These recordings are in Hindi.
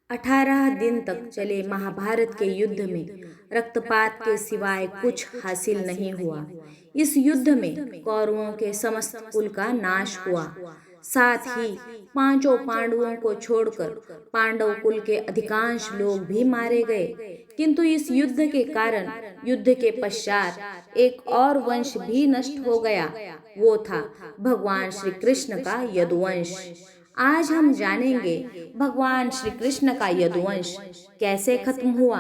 18 दिन तक चले महाभारत के युद्ध में रक्तपात के सिवाय कुछ हासिल नहीं हुआ। इस युद्ध में कौरवों के समस्त कुल का नाश हुआ। साथ ही पांचों पांडवों को छोड़कर पांडव कुल के अधिकांश लोग भी मारे गए। किंतु इस युद्ध के कारण युद्ध के पश्चात एक और वंश भी नष्ट हो गया। वो था भगवान श्री कृष्ण का यदुवंश। आज हम जानेंगे भगवान श्री कृष्ण का यदुवंश कैसे खत्म हुआ।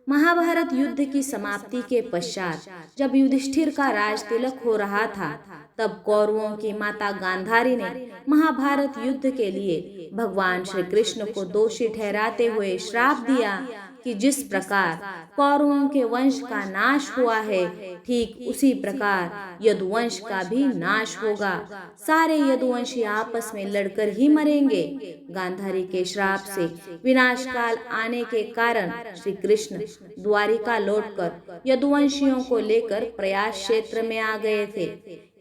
महाभारत युद्ध की समाप्ति के पश्चात जब युधिष्ठिर का राज तिलक हो रहा था, तब कौरवों की माता गांधारी ने महाभारत युद्ध के लिए भगवान श्री कृष्ण को दोषी ठहराते हुए श्राप दिया कि जिस प्रकार कौरवों के वंश का नाश हुआ है, ठीक उसी प्रकार यदुवंश का भी नाश होगा। सारे यदुवंशी आपस में लड़कर ही मरेंगे। गांधारी के श्राप से विनाश काल आने के कारण श्री कृष्ण द्वारिका लौटकर यदुवंशियों को लेकर प्रयास क्षेत्र में आ गए थे।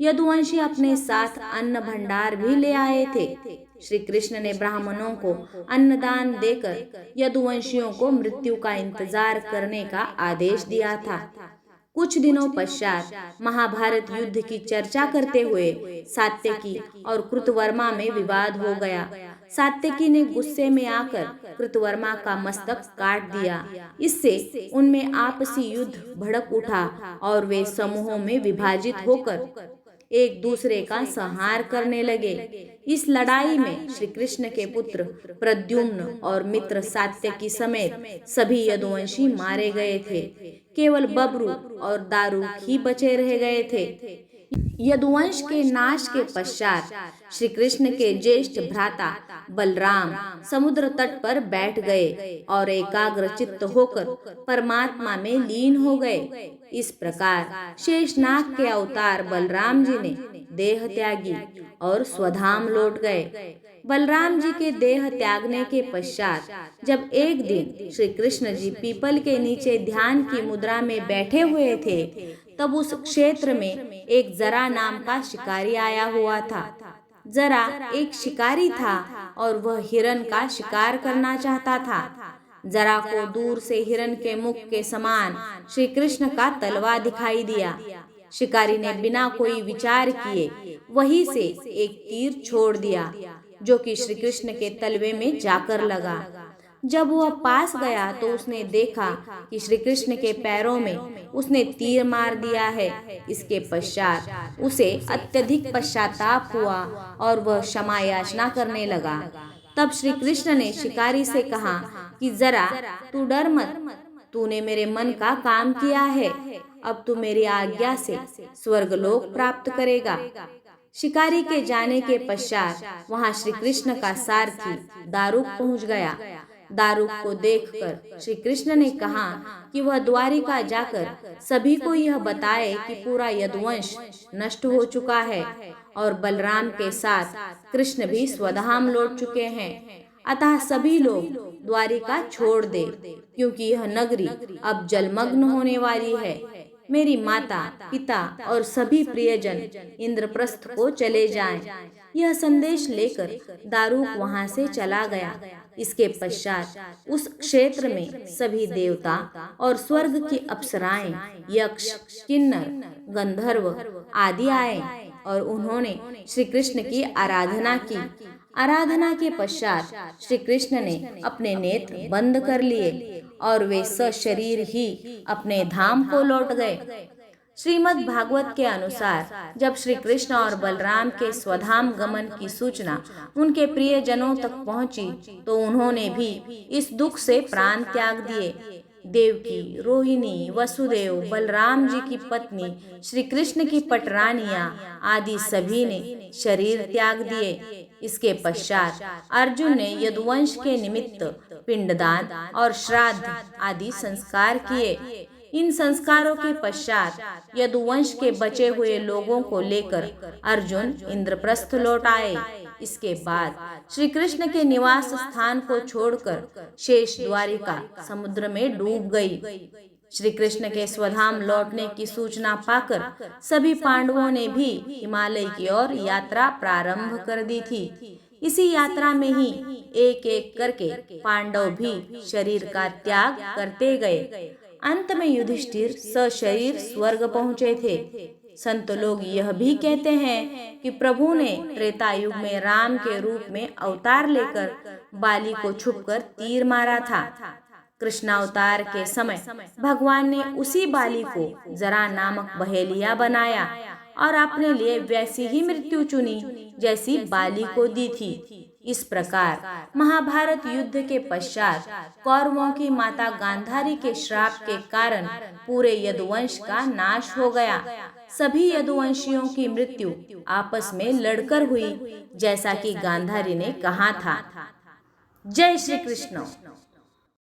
यदुवंशी अपने साथ अन्न भंडार भी ले आए थे। श्री कृष्ण ने ब्राह्मणों को अन्नदान देकर यदुवंशियों को मृत्यु का इंतजार करने का आदेश दिया था। कुछ दिनों पश्चात महाभारत युद्ध की चर्चा करते हुए सात्यकी और कृतवर्मा में विवाद हो गया। सात्यकी ने गुस्से में आकर कृतवर्मा का मस्तक काट दिया। इससे उनमें आपसी युद्ध भड़क उठा और वे समूहों में विभाजित होकर एक दूसरे का संहार करने लगे। इस लड़ाई में श्री कृष्ण के पुत्र प्रद्युम्न और मित्र सात्यकी समेत सभी यदुवंशी मारे गए थे। केवल बब्रू और दारुक ही बचे रह गए थे। यदुवंश के नाश के पश्चात श्री कृष्ण के ज्येष्ठ भ्राता बलराम समुद्र तट पर बैठ गए और एकाग्र चित्त होकर परमात्मा में लीन हो गए। इस प्रकार शेषनाग के अवतार बलराम जी ने देह त्यागी और स्वधाम लौट गए। बलराम जी के देह त्यागने के पश्चात जब एक दिन श्री कृष्ण जी पीपल के नीचे ध्यान की मुद्रा में बैठे हुए थे, तब उस क्षेत्र में एक जरा नाम का शिकारी आया हुआ था। जरा एक शिकारी था और वह हिरण का शिकार करना चाहता था। जरा को दूर से हिरण के मुख के समान श्री कृष्ण का तलवा दिखाई दिया। शिकारी ने बिना कोई विचार किए वहीं से एक तीर छोड़ दिया, जो कि श्री कृष्ण के तलवे में जाकर लगा। जब वह पास गया तो उसने देखा कि श्री कृष्ण के पैरों में उसने तीर मार दिया है। इसके पश्चात उसे अत्यधिक पश्चाताप हुआ और वह क्षमा याचना करने लगा। तब श्री कृष्ण ने शिकारी से कहा कि जरा तू डर मत, तूने मेरे मन का काम किया है। अब तू मेरी आज्ञा से स्वर्गलोक प्राप्त करेगा। शिकारी के जाने के पश्चात वहां श्री कृष्ण का सारथी दारुक पहुंच गया। दारुक को देखकर श्री कृष्ण ने कहा कि वह द्वारिका जाकर सभी को यह बताए कि पूरा यदुवंश नष्ट हो चुका है और बलराम के साथ कृष्ण भी स्वधाम लौट चुके हैं। अतः सभी लोग द्वारिका छोड़ दे, क्योंकि यह नगरी अब जलमग्न होने वाली है। मेरी माता, पिता और सभी प्रियजन इंद्रप्रस्थ को चले जाएं। यह संदेश लेकर दारुक वहां से चला गया। इसके पश्चात उस क्षेत्र में सभी देवता और स्वर्ग की अप्सराएं, यक्ष, किन्नर, गंधर्व आदि आए और उन्होंने श्री कृष्ण की आराधना की। आराधना के पश्चात श्री कृष्ण ने अपने नेत्र बंद कर लिए और वे सशरीर ही अपने धाम को लौट गए। श्रीमद् भागवत के अनुसार जब श्री कृष्ण और बलराम के स्वधाम गमन की सूचना उनके प्रियजनों तक पहुंची, तो उन्होंने भी इस दुख से प्राण त्याग दिए। देवकी, रोहिणी, वसुदेव, बलराम जी की पत्नी, श्री कृष्ण की पटरानियां आदि सभी ने शरीर त्याग दिए। इसके पश्चात अर्जुन ने यदुवंश के निमित्त पिंडदान और श्राद्ध आदि संस्कार किए। इन संस्कारों के पश्चात यदुवंश के बचे हुए लोगों को लेकर अर्जुन इंद्रप्रस्थ लौट आए। इसके बाद श्री कृष्ण के निवास स्थान को छोड़कर शेष द्वारिका समुद्र में डूब गई। श्री कृष्ण के स्वधाम लौटने की सूचना पाकर सभी पांडवों ने भी हिमालय की ओर यात्रा प्रारंभ कर दी थी। इसी यात्रा में ही एक एक करके पांडव भी शरीर का त्याग करते गए। अंत में युधिष्ठिर सशरीर स्वर्ग पहुंचे थे। संत लोग यह भी कहते हैं कि प्रभु ने त्रेता युग में राम के रूप में अवतार लेकर बाली को छुपकर तीर मारा था। कृष्णावतार के समय भगवान ने उसी बाली को जरा नामक बहेलिया बनाया और अपने लिए वैसी ही मृत्यु चुनी जैसी बाली को दी थी। इस प्रकार महाभारत युद्ध के पश्चात कौरवों की माता गांधारी के श्राप के कारण पूरे यदुवंश का नाश हो गया। सभी यदुवंशियों की मृत्यु आपस में लड़कर हुई, जैसा कि गांधारी ने कहा था। जय श्री कृष्ण।